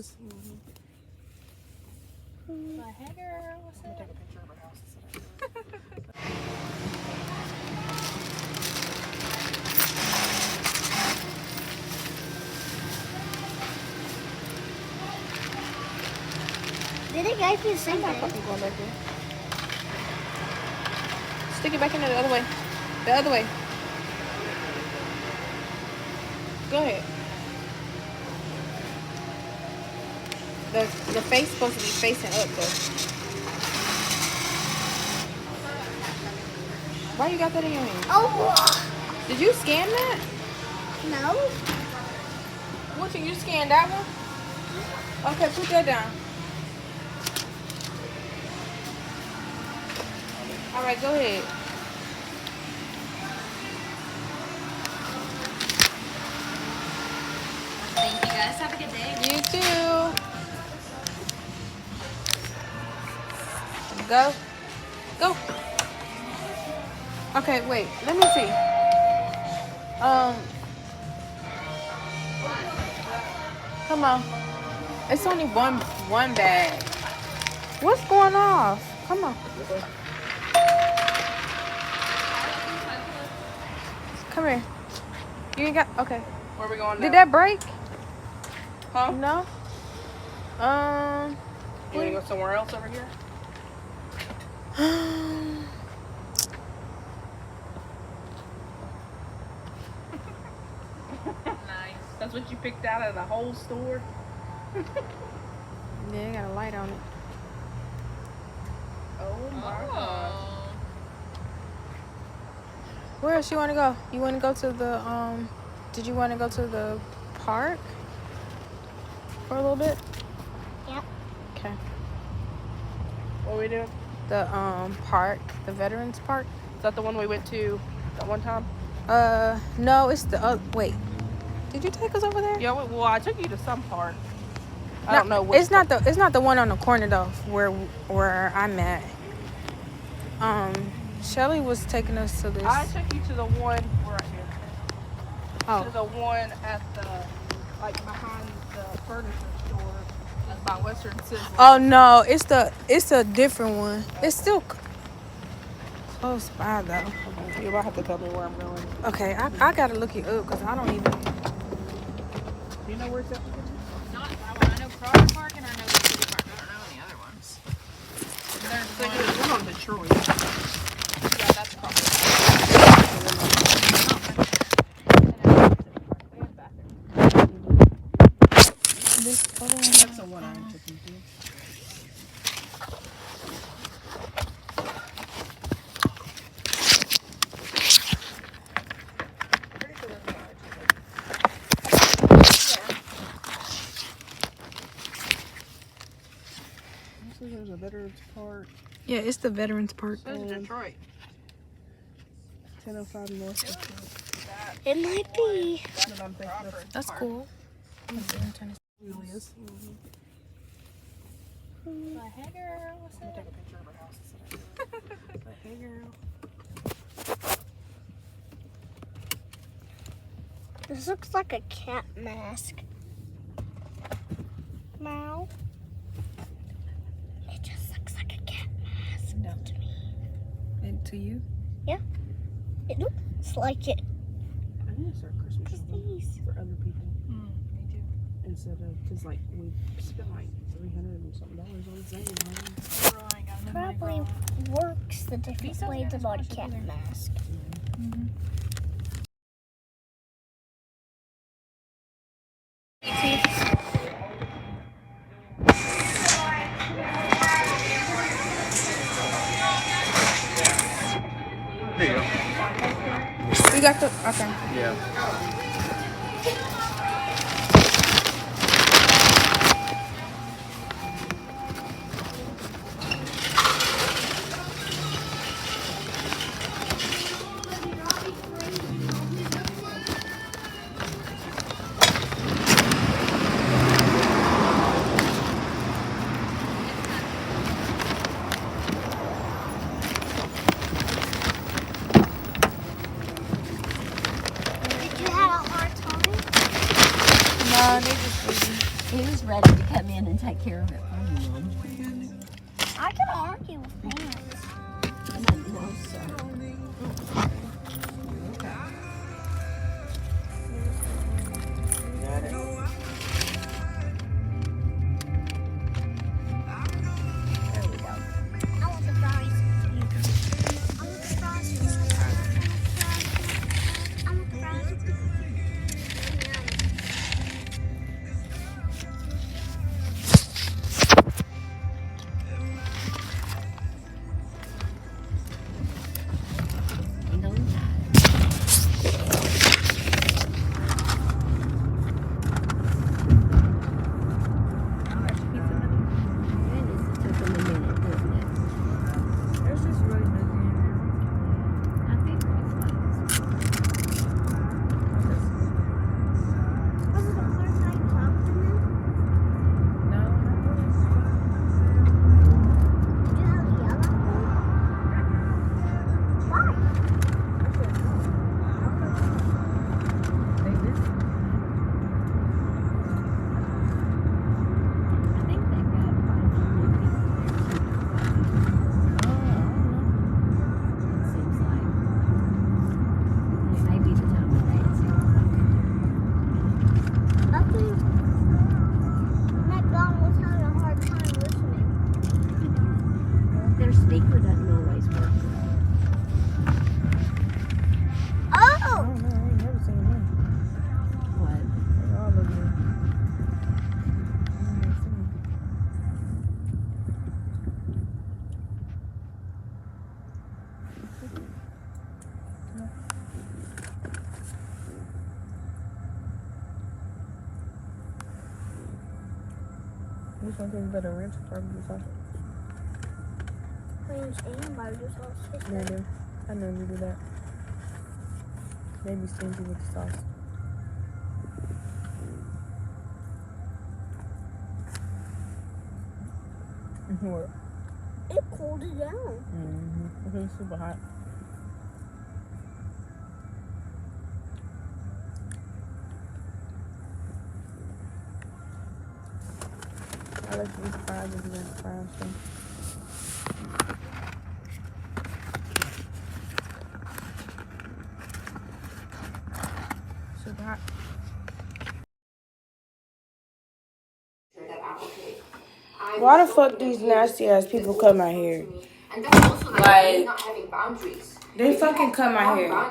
is. Like, hey girl, what's up? Take a picture of her house. Did it guys do the same I'm not thing? fucking going back there. Stick it back in there the other way. The other way. Go ahead. The face supposed to be facing up though. Why you got that in your hand? Oh, Did you scan that? no. What you scanned that one? Okay, put that down. All right, go ahead. Thank you guys. Have a good day. You too. Go. Go. Okay, wait. Let me see. Come on. It's only one bag. What's going off? Come on. Come here. You ain't got. Okay. Where are we going now? Did that break? Huh? No. You want to go somewhere else over here? Nice. That's what you picked out of the whole store? Yeah, it got a light on it. Oh my god. Where else you want to go? You want to go to the Did you want to go to the park for a little bit? Yep. Okay. What are we doing? The park, the Veterans Park. Is that the one we went to that one time? No, it's the wait. Did you take us over there? Yeah, well, I took you to some park. I don't know It's not the one on the corner though, where I'm at. Shelly was taking us to this. I took you to the one right here. Oh. To the one at the behind the furniture store by Western Sizzler. Oh no, it's a different one. It's still close by though. Okay. You'll have to tell me where I'm going. Okay, I gotta look it up because I don't even. Do you know where it's at? Not that one. I know Carter Park and I know the City Park. I don't know any other ones. There's one. We're on Detroit. Yeah, that's probably. This other one. That's the one I took you to. There's a Veterans Park. Yeah, it's the Veterans Park. This is Detroit. 1005 North Detroit. It might be. That's what I'm thinking. That's cool. Really is. Like, hey girl, what's Take up? a picture of her house. Like, hey girl. This looks like a cat mask. Meow. It just looks like a cat mask No. to me. And to you? It looks like it. I need to start Christmas shopping These. for other people Me too. instead of, because like we spent like $300 and something on Zane. Right, got no money for Probably all that. works the different These ways are about a supposed to cat be there. mask. There you go. You got the okay. Yeah. Did you have Daddy to come in and take care of it for me, Mom. I can argue with parents. No, sir. Okay. There we go. I want the fries. I want the fries. I want the fries. Ain't no time. Goodness, it took them a minute, didn't it? It's just really busy in there. I think it's like Was it the first time you talked to me? No, not really. Did you have a yellow one? Why? They busy. I think they've got quite a few new people there too. It seems like it may be the time of day to see what they can I think McDonald's having a hard time listening. do. Their speaker doesn't always work. I Oh! don't know. I ain't never seen him. What? They all look good. I ain't never seen him. Which one tastes better, ranch or barbecue sauce? Ranch and barbecue sauce. They do. I know you do that. They be stingy with the sauce. What? It cooled it down. Mm-hmm. It's super hot. I like to eat fries if you got fries too. Super hot. Why the fuck these nasty ass people cut my hair? And that's also Like- not having boundaries. They fucking cut my hair.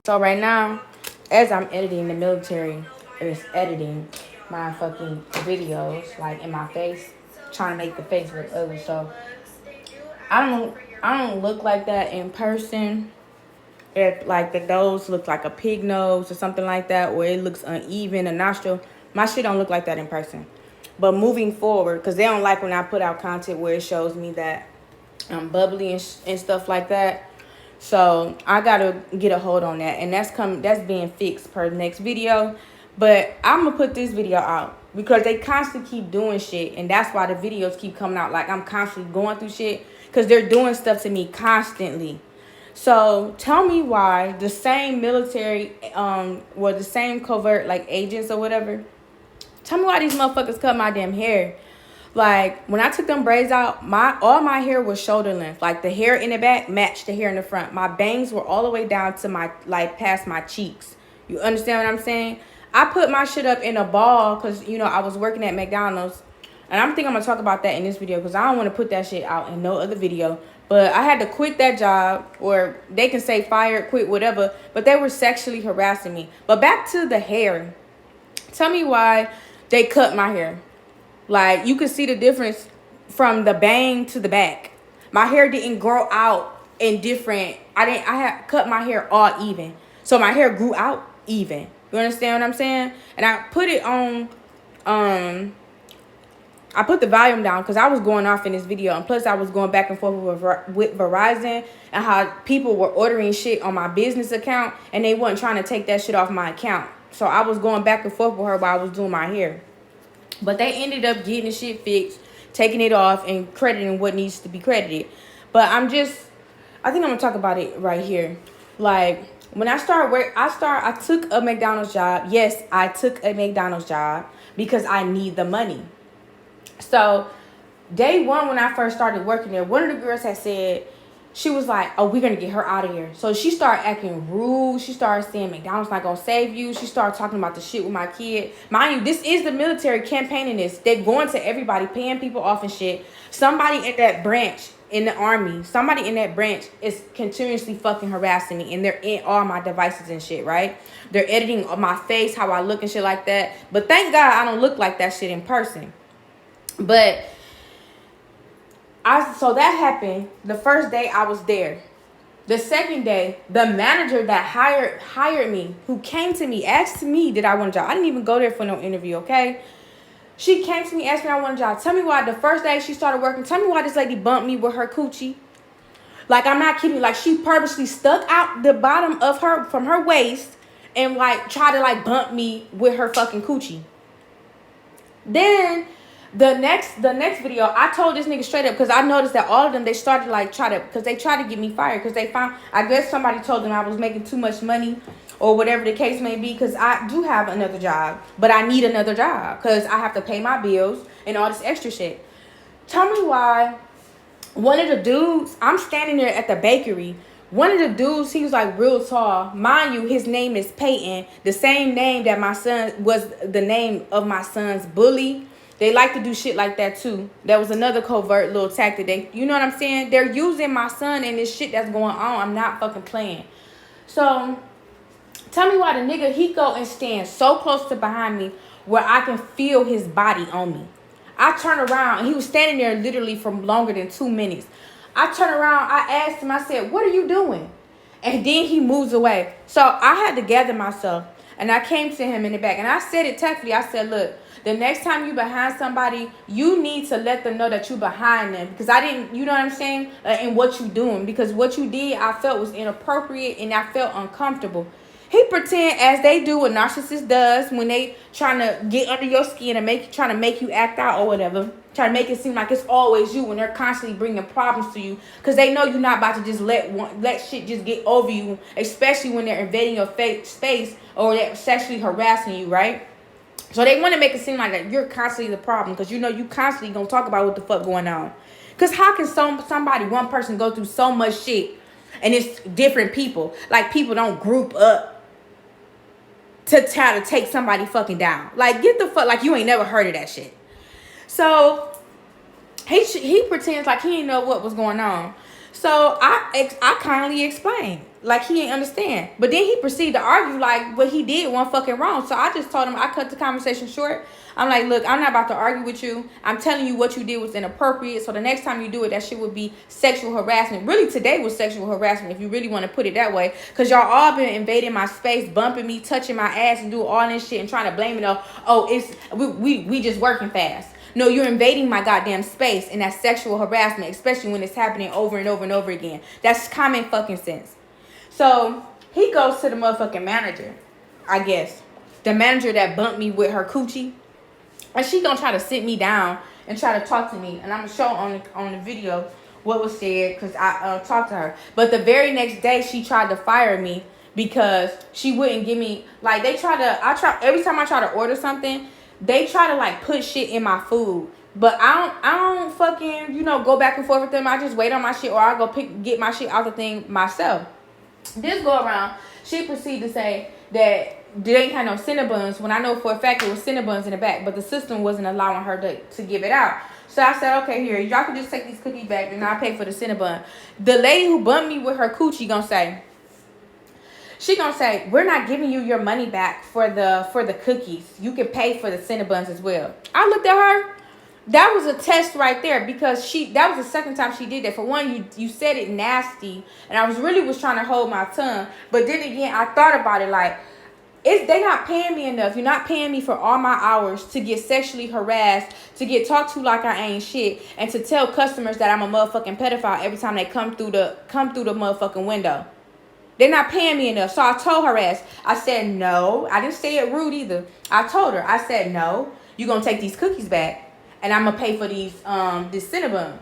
So right now, as I'm editing, the military is editing my fucking videos, like in my face, trying to make the face look ugly. So I don't look like that in person. If like the nose looks like a pig nose or something like that, or it looks uneven, a nostril, my shit don't look like that in person. But moving forward, because they don't like when I put out content where it shows me that I'm bubbly and stuff like that. So I gotta get a hold on that, and that's being fixed per next video. But I'm gonna put this video out because they constantly keep doing shit, and that's why the videos keep coming out. Like I'm constantly going through shit because they're doing stuff to me constantly. So tell me why the same military, or the same covert like agents or whatever. Tell me why these motherfuckers cut my damn hair. Like when I took them braids out, all my hair was shoulder length. Like the hair in the back matched the hair in the front. My bangs were all the way down to my past my cheeks. You understand what I'm saying? I put my shit up in a ball because I was working at McDonald's, and I'm gonna talk about that in this video because I don't want to put that shit out in no other video. But I had to quit that job, or they can say fired, quit, whatever. But they were sexually harassing me. But back to the hair. Tell me why they cut my hair. Like, you could see the difference from the bang to the back. My hair didn't grow out in different. I had cut my hair all even. So my hair grew out even. You understand what I'm saying? And I put it on, I put the volume down because I was going off in this video. And plus I was going back and forth with Verizon and how people were ordering shit on my business account and they wasn't trying to take that shit off my account. So I was going back and forth with her while I was doing my hair. But they ended up getting the shit fixed, taking it off, and crediting what needs to be credited. But I think I'm going to talk about it right here. Like, when I started work, I took a McDonald's job. Yes, I took a McDonald's job because I need the money. So day one, when I first started working there, one of the girls had said, she was like, oh, we're going to get her out of here. So she started acting rude. She started saying McDonald's not going to save you. She started talking about the shit with my kid. Mind you, this is the military campaigning this. They're going to everybody, paying people off and shit. Somebody in that branch in the army, somebody in that branch is continuously fucking harassing me. And they're in all my devices and shit, right? They're editing my face, how I look and shit like that. But thank God I don't look like that shit in person. But so that happened the first day I was there. The second day, the manager that hired me, who came to me, asked me, did I want a job? I didn't even go there for no interview, okay? She came to me, asked me I want a job. Tell me why the first day she started working, tell me why this lady bumped me with her coochie. Like, I'm not kidding. Like, she purposely stuck out the bottom of her, from her waist, and, like, tried to, like, bump me with her fucking coochie. Then the next video, I told this nigga straight up, because I noticed that all of them, they started like because they tried to get me fired, because they found, I guess somebody told them I was making too much money or whatever the case may be, because I do have another job, but I need another job because I have to pay my bills and all this extra shit. Tell me why one of the dudes, I'm standing there at the bakery, one of the dudes, he was like real tall. Mind you, his name is Peyton, the same name that my son was, the name of my son's bully. They like to do shit like that too. That was another covert little tactic. They, you know what I'm saying? They're using my son and this shit that's going on. I'm not fucking playing. So, tell me why the nigga, he go and stand so close to behind me where I can feel his body on me. I turn around and he was standing there literally for longer than 2 minutes. I turn around, I asked him, I said, what are you doing? And then he moves away. So, I had to gather myself. And I came to him in the back. And I said it tactfully. I said, look, the next time you behind somebody, you need to let them know that you behind them. Because I didn't, you know what I'm saying? And what you doing. Because what you did, I felt was inappropriate and I felt uncomfortable. He pretend, as they do what narcissist does when they trying to get under your skin and trying to make you act out or whatever. Trying to make it seem like it's always you when they're constantly bringing problems to you. Because they know you're not about to just let shit just get over you. Especially when they're invading your space or they're sexually harassing you, right? So they want to make it seem like that you're constantly the problem. Because you know you constantly going to talk about what the fuck going on. Because how can somebody, one person go through so much shit and it's different people? Like people don't group up to try to take somebody fucking down. Like get the fuck, like you ain't never heard of that shit. So he pretends like he didn't know what was going on. So I kindly explained like he didn't understand. But then he proceeded to argue like what he did wasn't fucking wrong. So I just told him, I cut the conversation short. I'm like, look, I'm not about to argue with you. I'm telling you what you did was inappropriate. So the next time you do it, that shit would be sexual harassment. Really, today was sexual harassment, if you really want to put it that way. Because y'all all been invading my space, bumping me, touching my ass, and doing all this shit and trying to blame it on, oh, it's we just working fast. No, you're invading my goddamn space, and that's sexual harassment, especially when it's happening over and over and over again. That's common fucking sense. So he goes to the motherfucking manager, I guess. The manager that bumped me with her coochie. And she gonna try to sit me down and try to talk to me. And I'm gonna show on the video what was said because I talked to her. But the very next day, she tried to fire me because she wouldn't give me, like, every time I try to order something, they try to, like, put shit in my food. But I don't fucking, go back and forth with them. I just wait on my shit or I go get my shit out the thing myself. This go around, she proceeded to say that they ain't had no Cinnabons when I know for a fact it was Cinnabons in the back, but the system wasn't allowing her to give it out. So I said, okay, here, y'all can just take these cookies back and I'll pay for the Cinnabon. The lady who bumped me with her coochie gonna say, we're not giving you your money back for the cookies. You can pay for the Cinnabons as well. I looked at her. That was a test right there because that was the second time she did that. For one, you said it nasty, and I was trying to hold my tongue. But then again, I thought about it like, they not paying me enough. You're not paying me for all my hours to get sexually harassed, to get talked to like I ain't shit, and to tell customers that I'm a motherfucking pedophile every time they come through the motherfucking window. They're not paying me enough. So I told her ass, I said no. I didn't say it rude either. I told her, I said no. You're gonna take these cookies back, and I'm gonna pay for these this Cinnabon.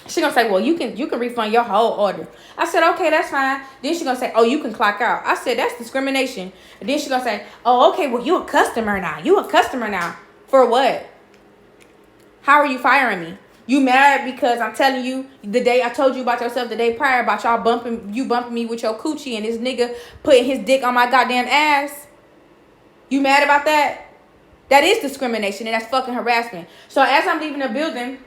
She gonna say, well, you can refund your whole order. I said, okay, that's fine. Then she gonna say, oh, you can clock out. I said, that's discrimination. And then she gonna say, oh, okay, well, you a customer now. You a customer now. For what? How are you firing me? You mad because I'm telling you the day I told you about yourself the day prior about y'all bumping me with your coochie and this nigga putting his dick on my goddamn ass? You mad about that? That is discrimination and that's fucking harassment. So as I'm leaving the building,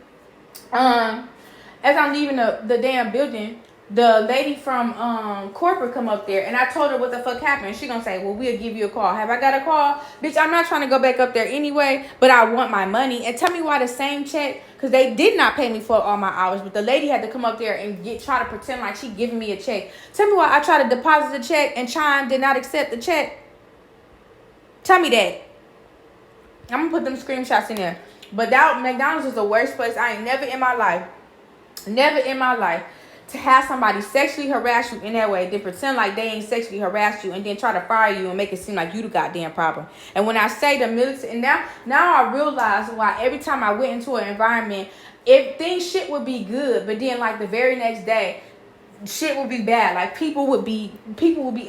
the damn building, the lady from corporate come up there and I told her what the fuck happened. She gonna say, well, we'll give you a call. Have I got a call? Bitch, I'm not trying to go back up there anyway, but I want my money. And tell me why the same check, because they did not pay me for all my hours, but the lady had to come up there and try to pretend like she giving me a check. Tell me why I tried to deposit the check and Chime did not accept the check. Tell me that. I'm gonna put them screenshots in there. But that McDonald's is the worst place. I ain't never in my life to have somebody sexually harass you in that way, then pretend like they ain't sexually harassed you and then try to fire you and make it seem like you the goddamn problem. And when I say the military, and now I realize why every time I went into an environment, if things shit would be good, but then like the very next day, shit would be bad. Like people would be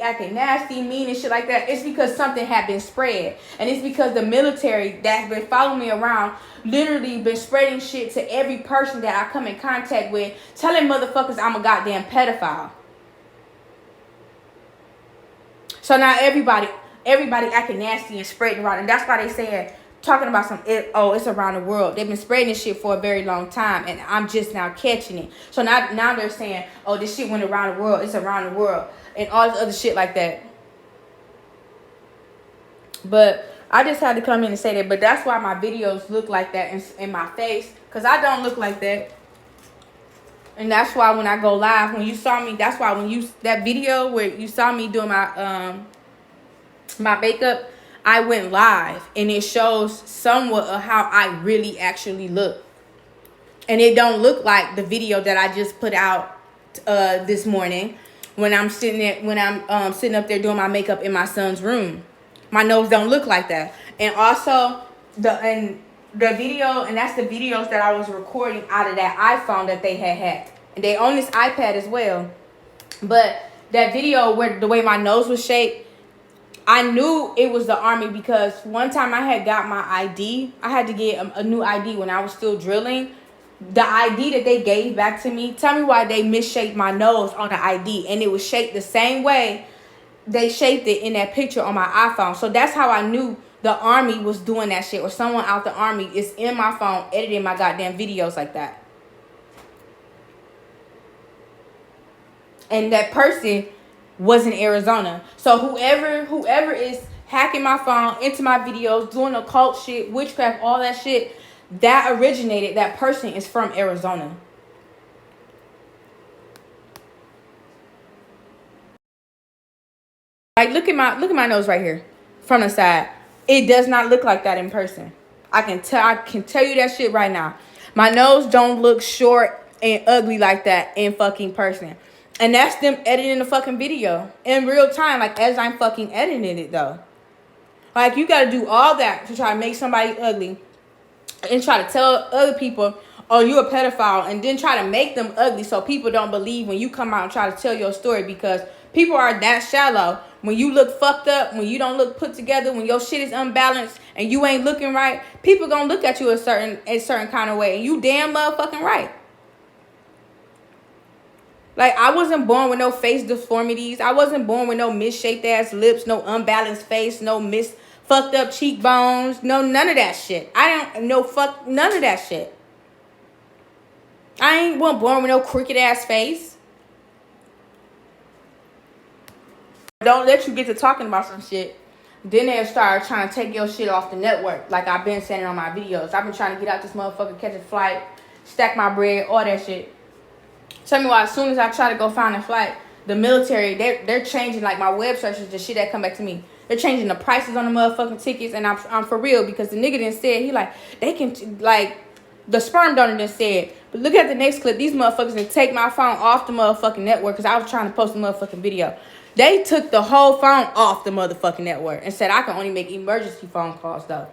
acting nasty, mean and shit like that. It's because something had been spread. And it's because the military that's been following me around literally been spreading shit to every person that I come in contact with, telling motherfuckers I'm a goddamn pedophile. So now everybody acting nasty and spreading around. And that's why they said, talking about it's around the world. They've been spreading this shit for a very long time, and I'm just now catching it. So now they're saying, oh, this shit went around the world. It's around the world, and all this other shit like that. But I just had to come in and say that. But that's why my videos look like that in my face, because I don't look like that. And that's why when I go live, when you saw me, that's why when that video where you saw me doing my makeup, I went live and it shows somewhat of how I really actually look. And it don't look like the video that I just put out this morning when I'm sitting up there doing my makeup in my son's room. My nose don't look like that. And also the video, and that's the videos that I was recording out of that iPhone that they had hacked. And they own this iPad as well. But that video where the way my nose was shaped, I knew it was the Army because one time I had got my ID. I had to get a new ID when I was still drilling. The ID that they gave back to me, tell me why they misshaped my nose on the ID. And it was shaped the same way they shaped it in that picture on my iPhone. So that's how I knew the Army was doing that shit. Or someone out the Army is in my phone editing my goddamn videos like that. And that person was in Arizona. So whoever is hacking my phone into my videos, doing occult shit, witchcraft, all that shit, that person is from Arizona. Like look at my nose right here from the side. It does not look like that in person. I can tell you that shit right now. My nose don't look short and ugly like that in fucking person. And that's them editing the fucking video in real time, like as I'm fucking editing it though. Like you gotta do all that to try to make somebody ugly and try to tell other people, oh, you a pedophile, and then try to make them ugly so people don't believe when you come out and try to tell your story, because people are that shallow. When you look fucked up, when you don't look put together, when your shit is unbalanced and you ain't looking right, people gonna look at you a certain kind of way, and you damn motherfucking right. Like, I wasn't born with no face deformities. I wasn't born with no misshaped ass lips, no unbalanced face, no fucked up cheekbones. No, none of that shit. None of that shit. I ain't born with no crooked ass face. Don't let you get to talking about some shit. Then they'll start trying to take your shit off the network. Like I've been saying on my videos. I've been trying to get out this motherfucker, catch a flight, stack my bread, all that shit. Tell me why as soon as I try to go find a flight, the military, they're changing like my web searches, the shit that come back to me. They're changing the prices on the motherfucking tickets, and I'm for real, because the nigga done said, he like, they can, like, the sperm donor done said, but look at the next clip, these motherfuckers done take my phone off the motherfucking network because I was trying to post a motherfucking video. They took the whole phone off the motherfucking network and said I can only make emergency phone calls though.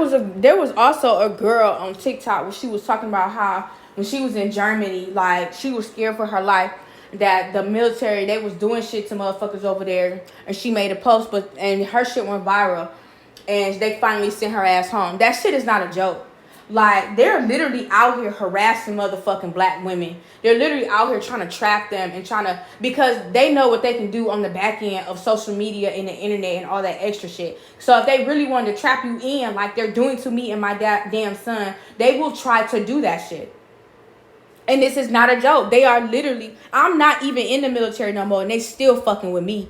There was also a girl on TikTok where she was talking about how when she was in Germany, like she was scared for her life that the military, they was doing shit to motherfuckers over there, and she made a post, and her shit went viral, and they finally sent her ass home. That shit is not a joke. Like, they're literally out here harassing motherfucking black women. They're literally out here trying to trap them and because they know what they can do on the back end of social media and the internet and all that extra shit. So if they really wanted to trap you in like they're doing to me and my damn son, they will try to do that shit. And this is not a joke. They are literally, I'm not even in the military no more, and they still fucking with me.